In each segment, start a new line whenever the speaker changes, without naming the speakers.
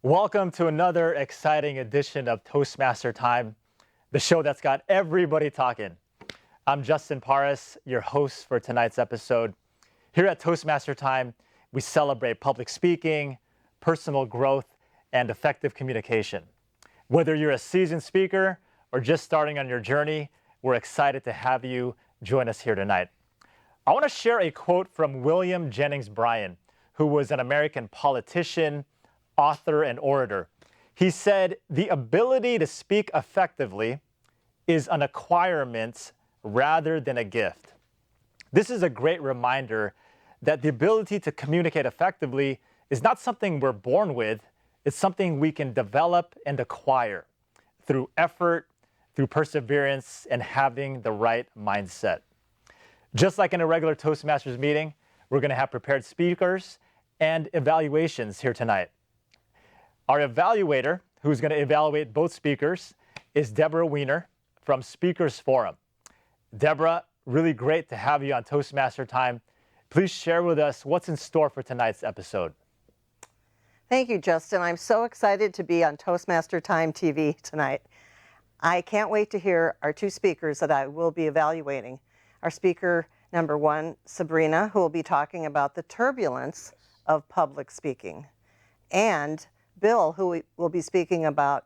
Welcome to another exciting edition of Toastmaster Time, the show that's got everybody talking. I'm Justin Parras, your host for tonight's episode. Here at Toastmaster Time, we celebrate public speaking, personal growth, and effective communication. Whether you're a seasoned speaker or just starting on your journey, we're excited to have you join us here tonight. I want to share a quote from William Jennings Bryan, who was an American politician, author, and orator. He said, "The ability to speak effectively is an acquirement rather than a gift." This is a great reminder that the ability to communicate effectively is not something we're born with. It's something we can develop and acquire through effort, through perseverance, and having the right mindset. Just like in a regular Toastmasters meeting, we're going to have prepared speakers and evaluations here tonight. Our evaluator, who's going to evaluate both speakers, is Deborah Wiener from Speakers Forum. Deborah, really great to have you on Toastmaster Time. Please share with us what's in store for tonight's episode.
Thank you, Justin. I'm so excited to be on Toastmaster Time TV tonight. I can't wait to hear our two speakers that I will be evaluating. Our speaker number one, Sabrina, who will be talking about the turbulence of public speaking, and Bill, who will be speaking about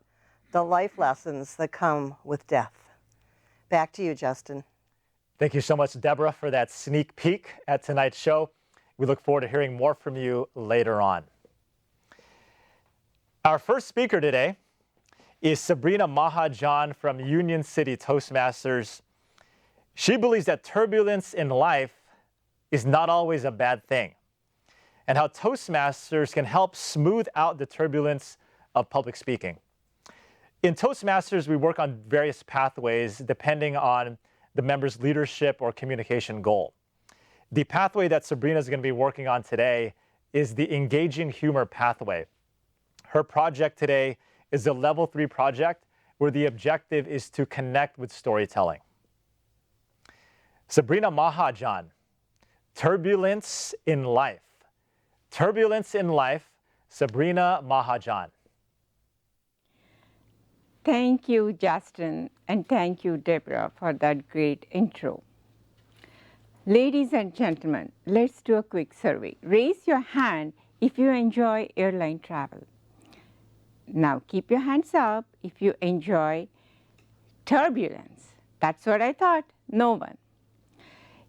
the life lessons that come with death. Back to you, Justin.
Thank you so much, Deborah, for that sneak peek at tonight's show. We look forward to hearing more from you later on. Our first speaker today is Sabrina Mahajah from Union City Toastmasters. She believes that turbulence in life is not always a bad thing, and how Toastmasters can help smooth out the turbulence of public speaking. In Toastmasters, we work on various pathways depending on the member's leadership or communication goal. The pathway that Sabrina is going to be working on today is the engaging humor pathway. Her project today is a level 3 project where the objective is to connect with storytelling. Sabrina Mahajah, turbulence in life. Turbulence in life, Sabrina Mahajah.
Thank you, Justin, and thank you, Deborah, for that great intro. Ladies and gentlemen, let's do a quick survey. Raise your hand if you enjoy airline travel. Now keep your hands up if you enjoy turbulence. That's what I thought. No one.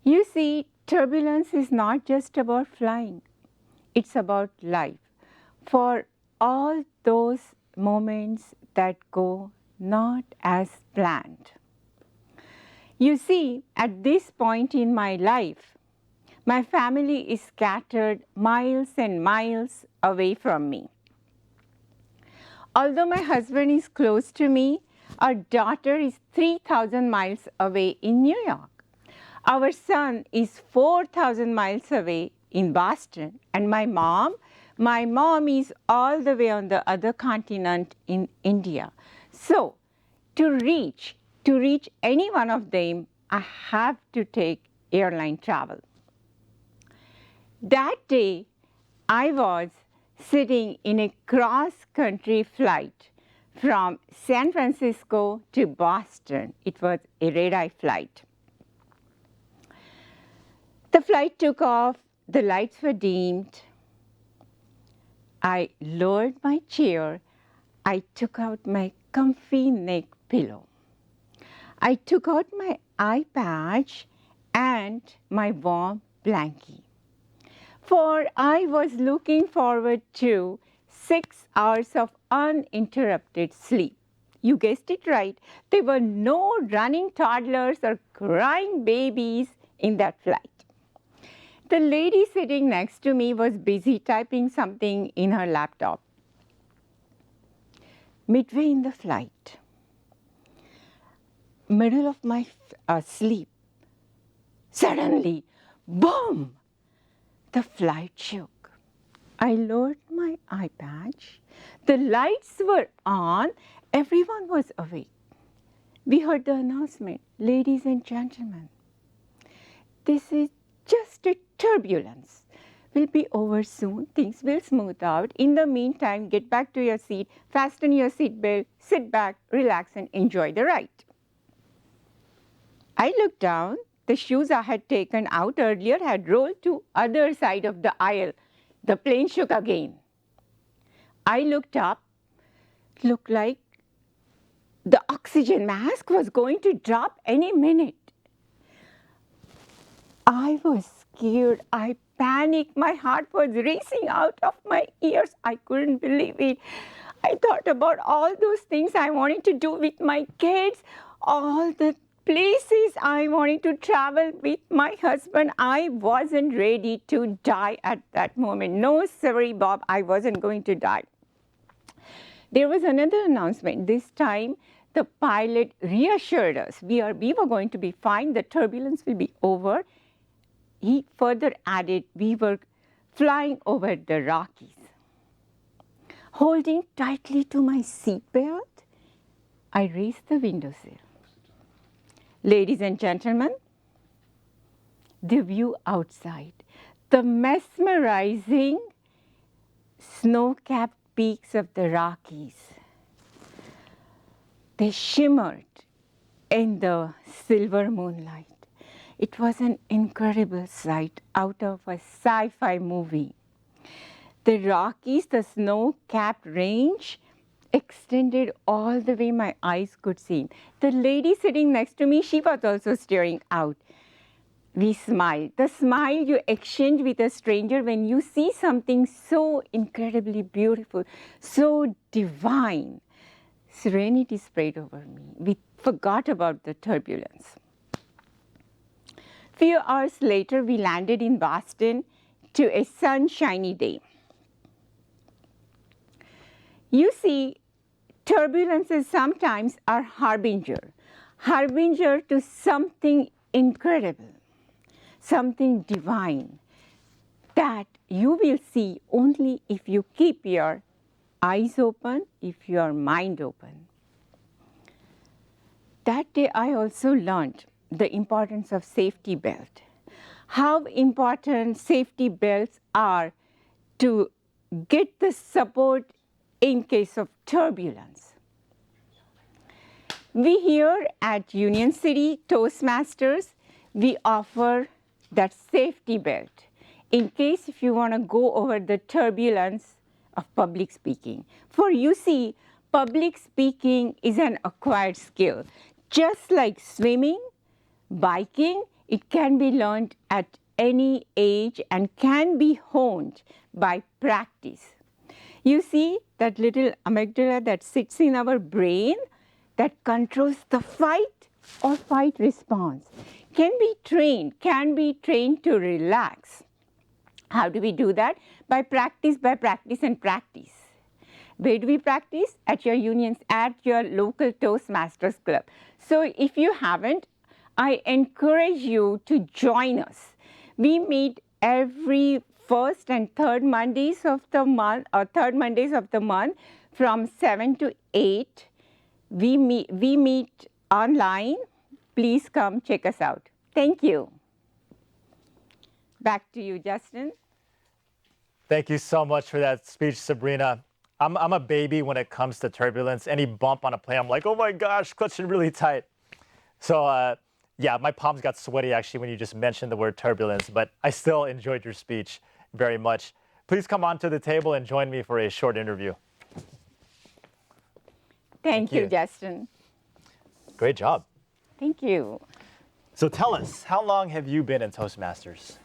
You see, turbulence is not just about flying. It's about life. For all those moments that go not as planned. You see, at this point in my life, my family is scattered miles and miles away from me. Although my husband is close to me, our daughter is 3,000 miles away in New York. Our son is 4,000 miles away in Boston, and my mom is all the way on the other continent in India. So to reach any one of them, I have to take airline travel. That day, I was sitting in a cross-country flight from San Francisco to Boston. It was a red-eye flight. The flight took off, the lights were dimmed. I lowered my chair. I took out my comfy neck pillow. I took out my eye patch and my warm blankie. For I was looking forward to 6 hours of uninterrupted sleep. You guessed it right. There were no running toddlers or crying babies in that flight. The lady sitting next to me was busy typing something in her laptop. Midway in the flight, middle of my sleep, suddenly, boom, the flight shook. I lowered my eye patch. The lights were on. Everyone was awake. We heard the announcement, ladies and gentlemen, this is just a turbulence. will be over soon. Things will smooth out. In the meantime, get back to your seat, fasten your seatbelt, sit back, relax, and enjoy the ride. I looked down. The shoes I had taken out earlier had rolled to other side of the aisle. The plane shook again. I looked up. Looked like the oxygen mask was going to drop any minute. I was scared. I panicked. My heart was racing out of my ears. I couldn't believe it. I thought about all those things I wanted to do with my kids, all the places I wanted to travel with my husband. I wasn't ready to die at that moment. No, sorry, Bob, I wasn't going to die. There was another announcement. This time, the pilot reassured us we were going to be fine. The turbulence will be over. He further added we were flying over the Rockies. Holding tightly to my seatbelt, I raised the windowsill. Ladies and gentlemen, the view outside, the mesmerizing snow-capped peaks of the Rockies. They shimmered in the silver moonlight. It was an incredible sight out of a sci-fi movie. The Rockies, the snow-capped range, extended all the way my eyes could see. The lady sitting next to me, she was also staring out. We smiled. The smile you exchange with a stranger when you see something so incredibly beautiful, so divine. Serenity spread over me. We forgot about the turbulence. Few hours later, we landed in Boston to a sunshiny day. You see, turbulences sometimes are harbinger to something incredible, something divine that you will see only if you keep your eyes open, if your mind open. That day I also learned the importance of safety belt, how important safety belts are to get the support in case of turbulence. We here at Union City Toastmasters, we offer that safety belt in case if you want to go over the turbulence of public speaking. For you see, public speaking is an acquired skill. Just like swimming, biking, it can be learned at any age and can be honed by practice. You see that little amygdala that sits in our brain that controls the fight or flight response can be trained to relax. How do we do that? By practice and practice. Where do we practice? At your unions, at your local Toastmasters club. So if you haven't, I encourage you to join us. We meet every first and third Mondays of the month, from 7 to 8. We meet online. Please come check us out. Thank you. Back to you, Justin.
Thank you so much for that speech, Sabrina. I'm a baby when it comes to turbulence. Any bump on a plane, I'm like, oh my gosh, clutching really tight. So yeah, my palms got sweaty actually when you just mentioned the word turbulence, but I still enjoyed your speech very much. Please come onto the table and join me for a short interview.
Thank you, Justin.
Great job.
Thank you.
So tell us, how long have you been in Toastmasters?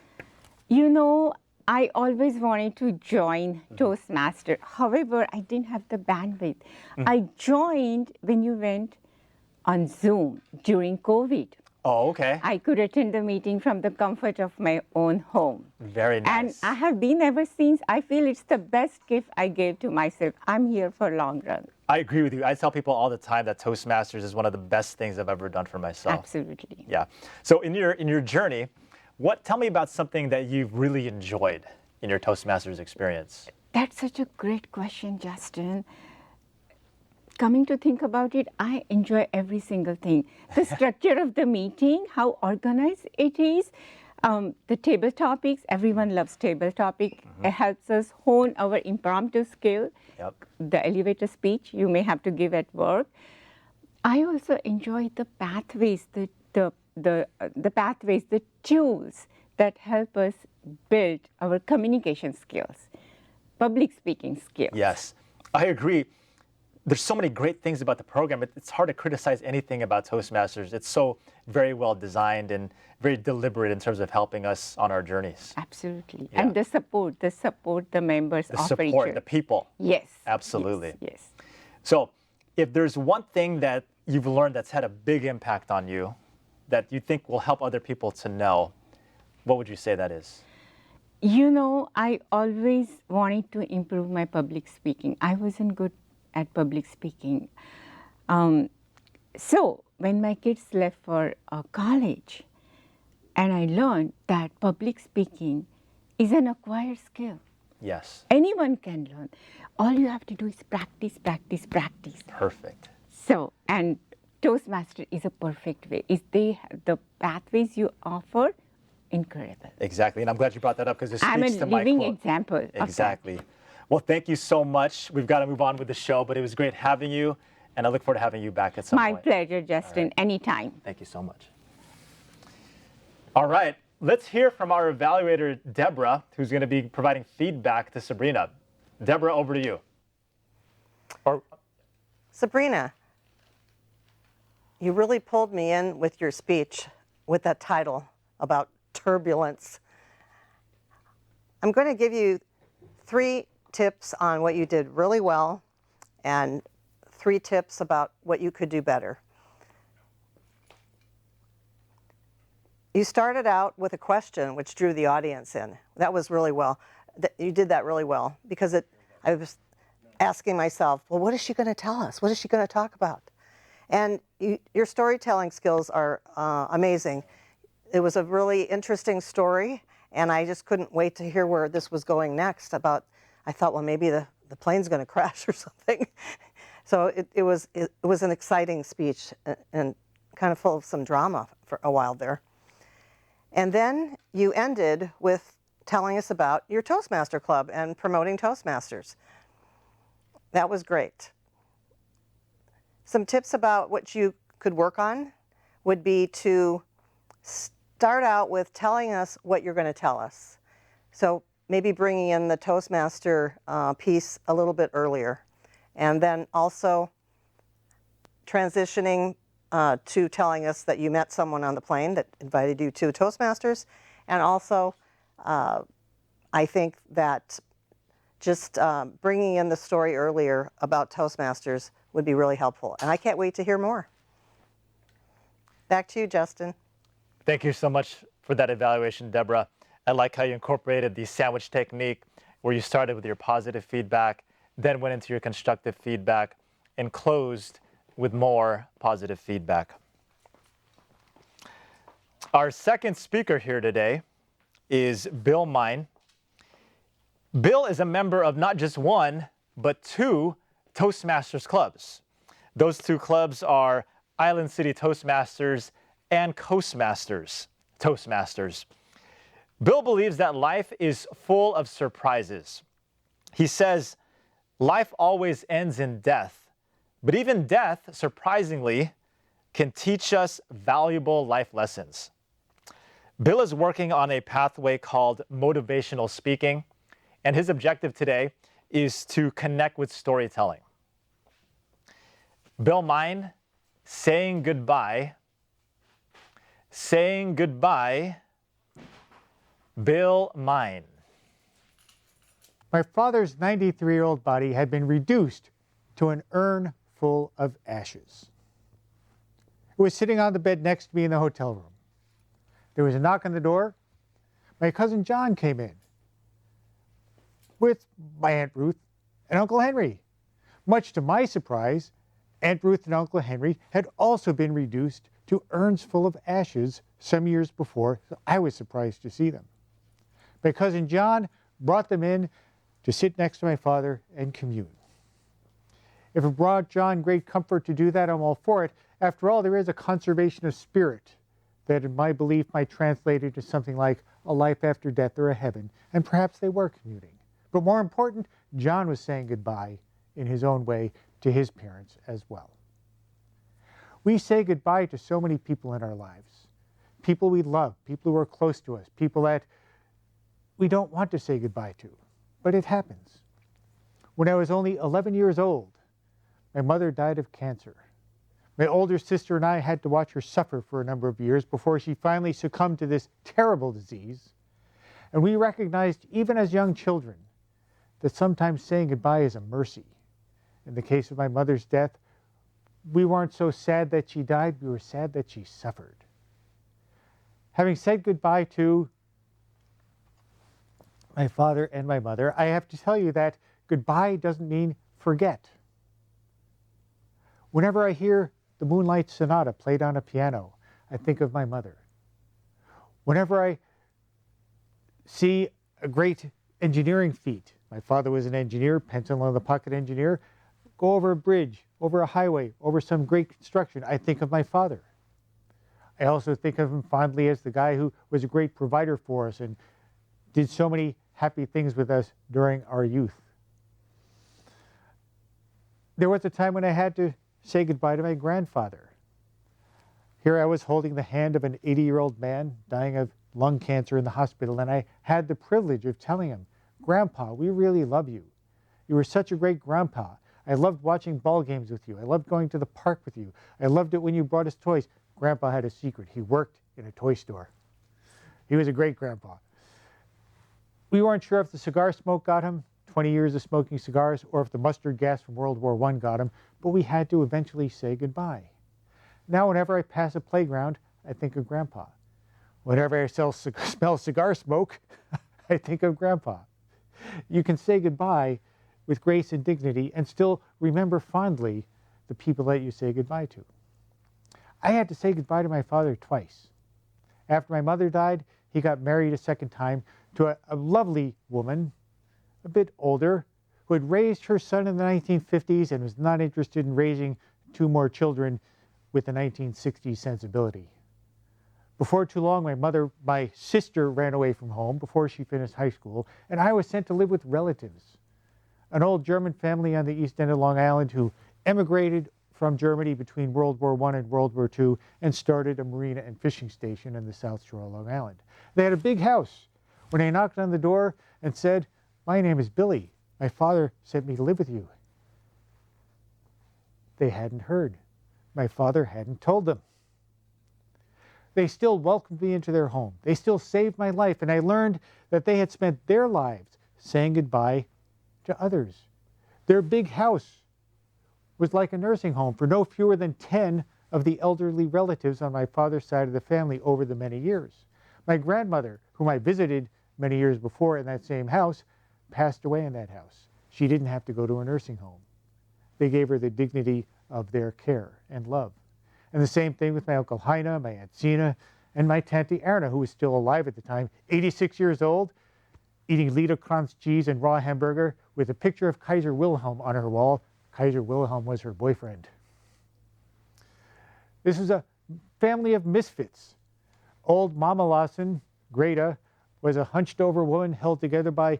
You know, I always wanted to join Toastmaster. However, I didn't have the bandwidth. I joined when you went on Zoom during COVID.
Oh, okay.
I could attend the meeting from the comfort of my own home.
Very nice.
And I have been ever since. I feel it's the best gift I gave to myself. I'm here for long run.
I agree with you. I tell people all the time that Toastmasters is one of the best things I've ever done for myself.
Absolutely.
Yeah. So in your journey, tell me about something that you've really enjoyed in your Toastmasters experience.
That's such a great question, Justin. Coming to think about it, I enjoy every single thing. The structure of the meeting, how organized it is. The table topics, everyone loves table topic. It helps us hone our impromptu skill.
Yep.
The elevator speech you may have to give at work. I also enjoy the pathways, the pathways, the tools that help us build our communication skills, public speaking skills.
Yes, I agree. There's so many great things about the program. It's hard to criticize anything about Toastmasters. It's so very well designed and very deliberate in terms of helping us on our journeys.
Absolutely.
Yeah.
And the support the members
The
offer each
support,
other.
the people.
Yes.
Absolutely.
Yes.
So if there's one thing that you've learned that's had a big impact on you that you think will help other people to know, what would you say that is?
You know, I always wanted to improve my public speaking. I wasn't good at public speaking. So when my kids left for college, and I learned that public speaking is an acquired skill.
Yes.
Anyone can learn. All you have to do is practice, practice, practice.
Perfect.
So, and Toastmaster is a perfect way. The pathways you offer, incredible.
Exactly. And I'm glad you brought that up because it
I'm a
speaks to my
living
quote.
example of that.
Exactly. Well, thank you so much. We've got to move on with the show, but it was great having you, and I look forward to having you back at some
My
point.
pleasure, Justin. Anytime.
Thank you so much. All right, let's hear from our evaluator, Deborah, who's going to be providing feedback to Sabrina. Deborah, over to you.
Sabrina, you really pulled me in with your speech with that title about turbulence. I'm going to give you 3 tips on what you did really well and 3 tips about what you could do better. You started out with a question which drew the audience in. That was really well. You did that really well because I was asking myself, well, what is she going to tell us? What is she going to talk about? And your storytelling skills are amazing. It was a really interesting story, and I just couldn't wait to hear where this was going next. I thought, well, maybe the plane's going to crash or something. So it was an exciting speech and kind of full of some drama for a while there. And then you ended with telling us about your Toastmaster Club and promoting Toastmasters. That was great. Some tips about what you could work on would be to start out with telling us what you're going to tell us. So maybe bringing in the Toastmaster piece a little bit earlier. And then also transitioning to telling us that you met someone on the plane that invited you to Toastmasters. And also, I think that just bringing in the story earlier about Toastmasters would be really helpful. And I can't wait to hear more. Back to you, Justin.
Thank you so much for that evaluation, Deborah. I like how you incorporated the sandwich technique where you started with your positive feedback, then went into your constructive feedback, and closed with more positive feedback. Our second speaker here today is Bill Meyn. Bill is a member of not just one, but 2 Toastmasters clubs. Those 2 clubs are Island City Toastmasters and Coastmasters Toastmasters. Bill believes that life is full of surprises. He says, life always ends in death, but even death, surprisingly, can teach us valuable life lessons. Bill is working on a pathway called motivational speaking, and his objective today is to connect with storytelling. Bill Meyn, saying goodbye. Bill Meyn.
My father's 93-year-old body had been reduced to an urn full of ashes. It was sitting on the bed next to me in the hotel room. There was a knock on the door. My cousin John came in with my Aunt Ruth and Uncle Henry. Much to my surprise, Aunt Ruth and Uncle Henry had also been reduced to urns full of ashes some years before, so I was surprised to see them. My cousin John brought them in to sit next to my father and commune. If it brought John great comfort to do that, I'm all for it. After all, there is a conservation of spirit that in my belief might translate into something like a life after death or a heaven, and perhaps they were commuting. But more important, John was saying goodbye in his own way to his parents as well. We say goodbye to so many people in our lives. People we love, people who are close to us, people that we don't want to say goodbye to, but it happens. When I was only 11 years old, my mother died of cancer. My older sister and I had to watch her suffer for a number of years before she finally succumbed to this terrible disease. And we recognized, even as young children, that sometimes saying goodbye is a mercy. In the case of my mother's death, we weren't so sad that she died, we were sad that she suffered. Having said goodbye to my father and my mother, I have to tell you that goodbye doesn't mean forget. Whenever I hear the Moonlight Sonata played on a piano, I think of my mother. Whenever I see a great engineering feat, my father was an engineer, pencil in the pocket engineer, go over a bridge, over a highway, over some great construction, I think of my father. I also think of him fondly as the guy who was a great provider for us and did so many happy things with us during our youth. There was a time when I had to say goodbye to my grandfather. Here I was holding the hand of an 80-year-old man dying of lung cancer in the hospital, and I had the privilege of telling him, "Grandpa, we really love you. You were such a great grandpa. I loved watching ball games with you. I loved going to the park with you. I loved it when you brought us toys." Grandpa had a secret. He worked in a toy store. He was a great grandpa. We weren't sure if the cigar smoke got him, 20 years of smoking cigars, or if the mustard gas from World War I got him, but we had to eventually say goodbye. Now whenever I pass a playground, I think of Grandpa. Whenever I smell cigar smoke, I think of Grandpa. You can say goodbye with grace and dignity and still remember fondly the people that you say goodbye to. I had to say goodbye to my father twice. After my mother died, he got married a second time to a lovely woman, a bit older, who had raised her son in the 1950s and was not interested in raising two more children with the 1960s sensibility. Before too long, my sister ran away from home before she finished high school, and I was sent to live with relatives. An old German family on the east end of Long Island who emigrated from Germany between World War I and World War II and started a marina and fishing station in the South Shore of Long Island. They had a big house. When I knocked on the door and said, "My name is Billy. My father sent me to live with you," they hadn't heard. My father hadn't told them. They still welcomed me into their home. They still saved my life, and I learned that they had spent their lives saying goodbye to others. Their big house was like a nursing home for no fewer than 10 of the elderly relatives on my father's side of the family over the many years. My grandmother, whom I visited many years before in that same house, passed away in that house. She didn't have to go to a nursing home. They gave her the dignity of their care and love. And the same thing with my Uncle Heine, my Aunt Zina, and my Tante Erna, who was still alive at the time, 86 years old, eating Liederkranz cheese and raw hamburger with a picture of Kaiser Wilhelm on her wall. Kaiser Wilhelm was her boyfriend. This is a family of misfits. Old Mama Lawson, Greta, was a hunched-over woman held together by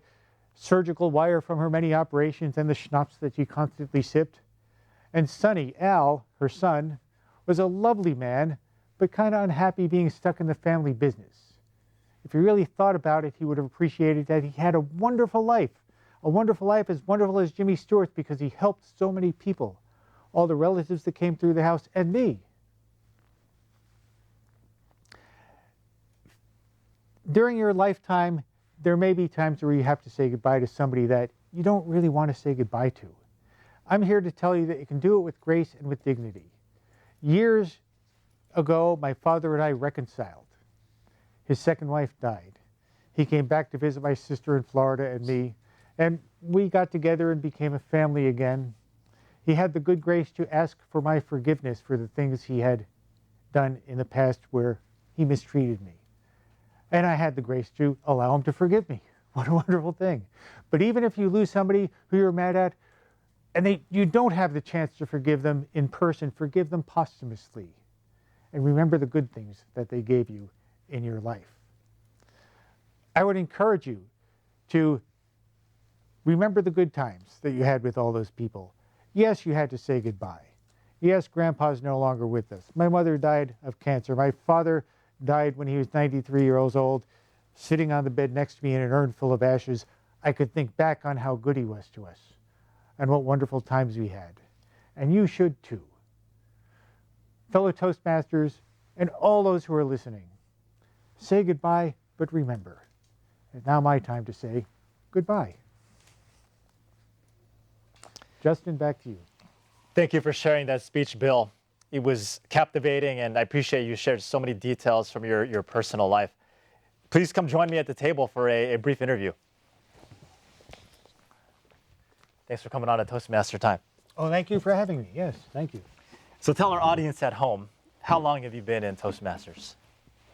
surgical wire from her many operations and the schnapps that she constantly sipped. And Sonny, Al, her son, was a lovely man, but kind of unhappy being stuck in the family business. If he really thought about it, he would have appreciated that he had a wonderful life as wonderful as Jimmy Stewart's, because he helped so many people, all the relatives that came through the house, and me. During your lifetime, there may be times where you have to say goodbye to somebody that you don't really want to say goodbye to. I'm here to tell you that you can do it with grace and with dignity. Years ago, my father and I reconciled. His second wife died. He came back to visit my sister in Florida and me, and we got together and became a family again. He had the good grace to ask for my forgiveness for the things he had done in the past where he mistreated me. And I had the grace to allow him to forgive me. What a wonderful thing. But even if you lose somebody who you're mad at, and you don't have the chance to forgive them in person, forgive them posthumously. and remember the good things that they gave you in your life. I would encourage you to remember the good times that you had with all those people. Yes, you had to say goodbye. Yes, Grandpa's no longer with us. My mother died of cancer. My father died when he was 93 years old, sitting on the bed next to me in an urn full of ashes. I could think back on how good he was to us and what wonderful times we had. And you should too. Fellow Toastmasters and all those who are listening, say goodbye, but remember. It's now my time to say goodbye. Justin, back to you.
Thank you for sharing that speech, Bill. It was captivating, and I appreciate you shared so many details from your personal life. Please come join me at the table for a brief interview. Thanks for coming on to Toastmaster Time.
Oh, thank you for having me. Yes, thank you.
So tell our audience at home, how long have you been in Toastmasters?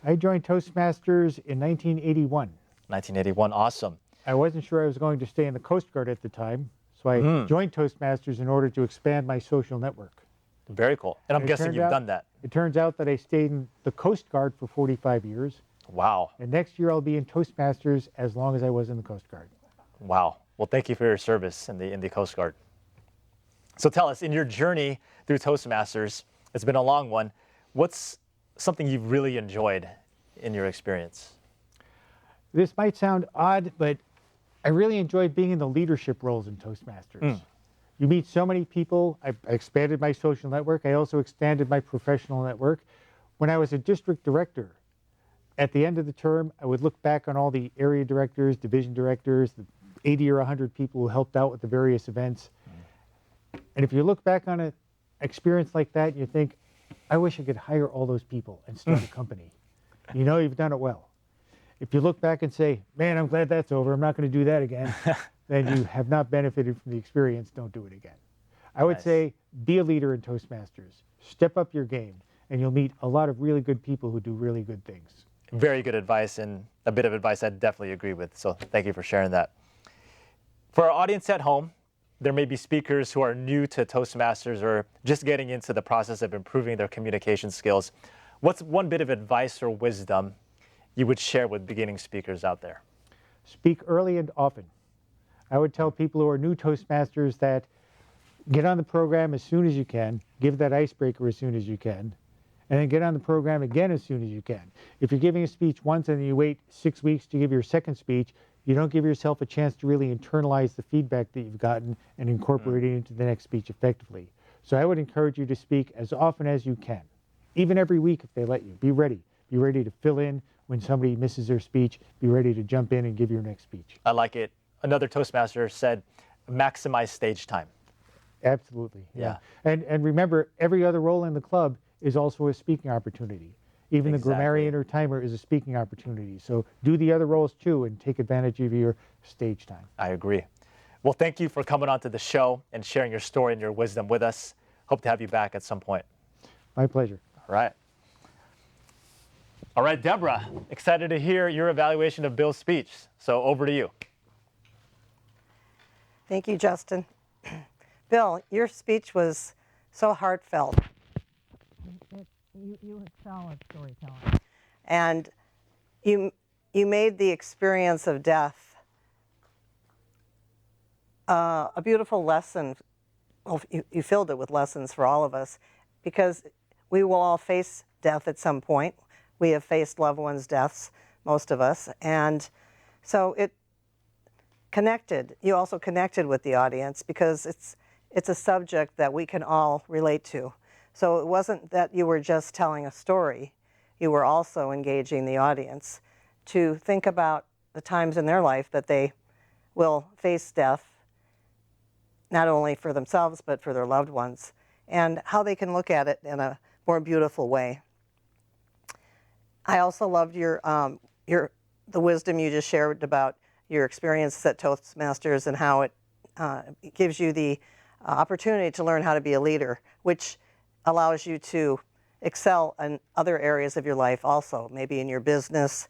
I joined Toastmasters in 1981.
1981, awesome.
I wasn't sure I was going to stay in the Coast Guard at the time, so I joined Toastmasters in order to expand my social network.
Very cool. And I'm guessing you've done that.
It turns out that I stayed in the Coast Guard for 45 years.
Wow.
And next year I'll be in Toastmasters as long as I was in the Coast Guard.
Wow. Well, thank you for your service in the Coast Guard. So tell us, in your journey through Toastmasters, it's been a long one, what's something you've really enjoyed in your experience?
This might sound odd, but I really enjoyed being in the leadership roles in Toastmasters. You meet so many people. I expanded my social network. I also expanded my professional network. When I was a district director, at the end of the term, I would look back on all the area directors, division directors, the 80 or 100 people who helped out with the various events. And if you look back on an experience like that, you think, I wish I could hire all those people and start a company. You know you've done it well. If you look back and say, man, I'm glad that's over, I'm not going to do that again, then you have not benefited from the experience, don't do it again. I would say, be a leader in Toastmasters. Step up your game, and you'll meet a lot of really good people who do really good things.
Very good advice, and a bit of advice I definitely agree with, so thank you for sharing that. For our audience at home, there may be speakers who are new to Toastmasters or just getting into the process of improving their communication skills. What's one bit of advice or wisdom you would share with beginning speakers out there?
Speak early and often. I would tell people who are new Toastmasters that get on the program as soon as you can, give that icebreaker as soon as you can, and then get on the program again as soon as you can. If you're giving a speech once and then you wait 6 weeks to give your second speech, you don't give yourself a chance to really internalize the feedback that you've gotten and incorporate it into the next speech effectively. So I would encourage you to speak as often as you can, even every week if they let you. Be ready. Be ready to fill in when somebody misses their speech. Be ready to jump in and give your next speech.
I like it. Another Toastmaster said, maximize stage time.
Absolutely.
Yeah.
And remember, every other role in the club is also a speaking opportunity. Even the grammarian or timer is a speaking opportunity. So do the other roles too and take advantage of your stage time.
I agree. Well, thank you for coming on to the show and sharing your story and your wisdom with us. Hope to have you back at some point.
My pleasure.
All right. All right, Deborah, excited to hear your evaluation of Bill's speech. So over to you.
Thank you, Justin. Bill, your speech was so heartfelt.
You excel at storytelling.
And you made the experience of death a beautiful lesson. Well, you filled it with lessons for all of us, because we will all face death at some point. We have faced loved ones' deaths, most of us, and so it connected. You also connected with the audience because it's a subject that we can all relate to. So it wasn't that you were just telling a story, you were also engaging the audience to think about the times in their life that they will face death, not only for themselves but for their loved ones, and how they can look at it in a more beautiful way. I also loved the wisdom you just shared about your experience at Toastmasters and how it gives you the opportunity to learn how to be a leader, which allows you to excel in other areas of your life also, maybe in your business,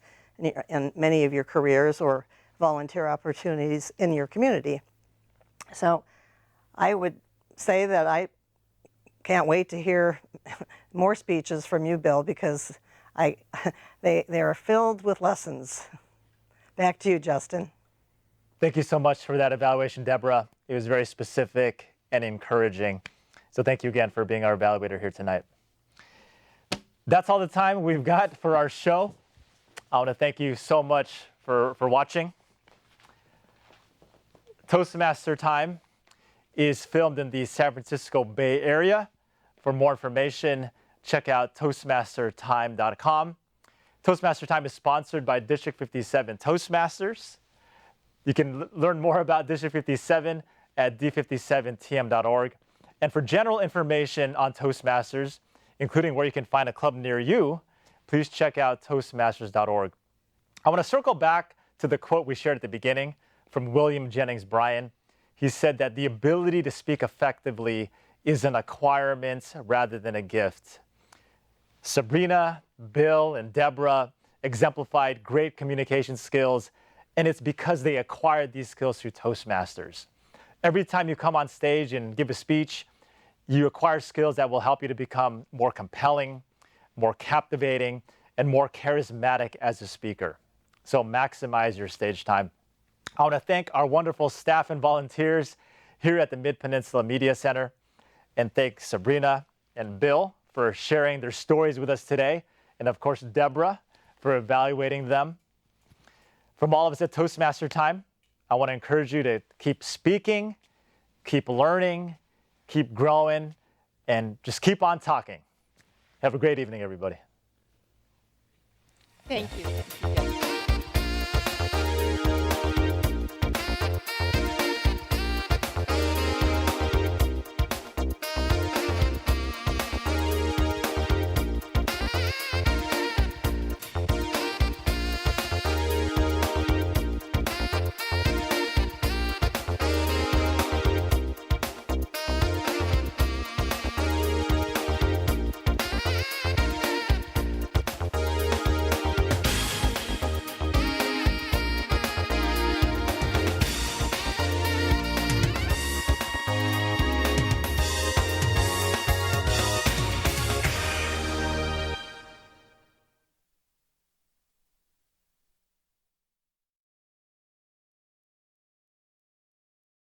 in many of your careers, or volunteer opportunities in your community. So I would say that I can't wait to hear more speeches from you, Bill, because they are filled with lessons. Back to you, Justin.
Thank you so much for that evaluation, Deborah. It was very specific and encouraging. So thank you again for being our evaluator here tonight. That's all the time we've got for our show. I want to thank you so much for watching. Toastmaster Time is filmed in the San Francisco Bay Area. For more information, check out toastmastertime.com. Toastmaster Time is sponsored by District 57 Toastmasters. You can learn more about District 57 at d57tm.org. And for general information on Toastmasters, including where you can find a club near you, please check out toastmasters.org. I want to circle back to the quote we shared at the beginning from William Jennings Bryan. He said that the ability to speak effectively is an acquirement rather than a gift. Sabrina, Bill, and Deborah exemplified great communication skills, and it's because they acquired these skills through Toastmasters. Every time you come on stage and give a speech, you acquire skills that will help you to become more compelling, more captivating, and more charismatic as a speaker. So maximize your stage time. I want to thank our wonderful staff and volunteers here at the Mid-Peninsula Media Center, and thank Sabrina and Bill for sharing their stories with us today, and of course, Deborah for evaluating them. From all of us at Toastmaster Time, I want to encourage you to keep speaking, keep learning, keep growing, and just keep on talking. Have a great evening, everybody.
Thank you.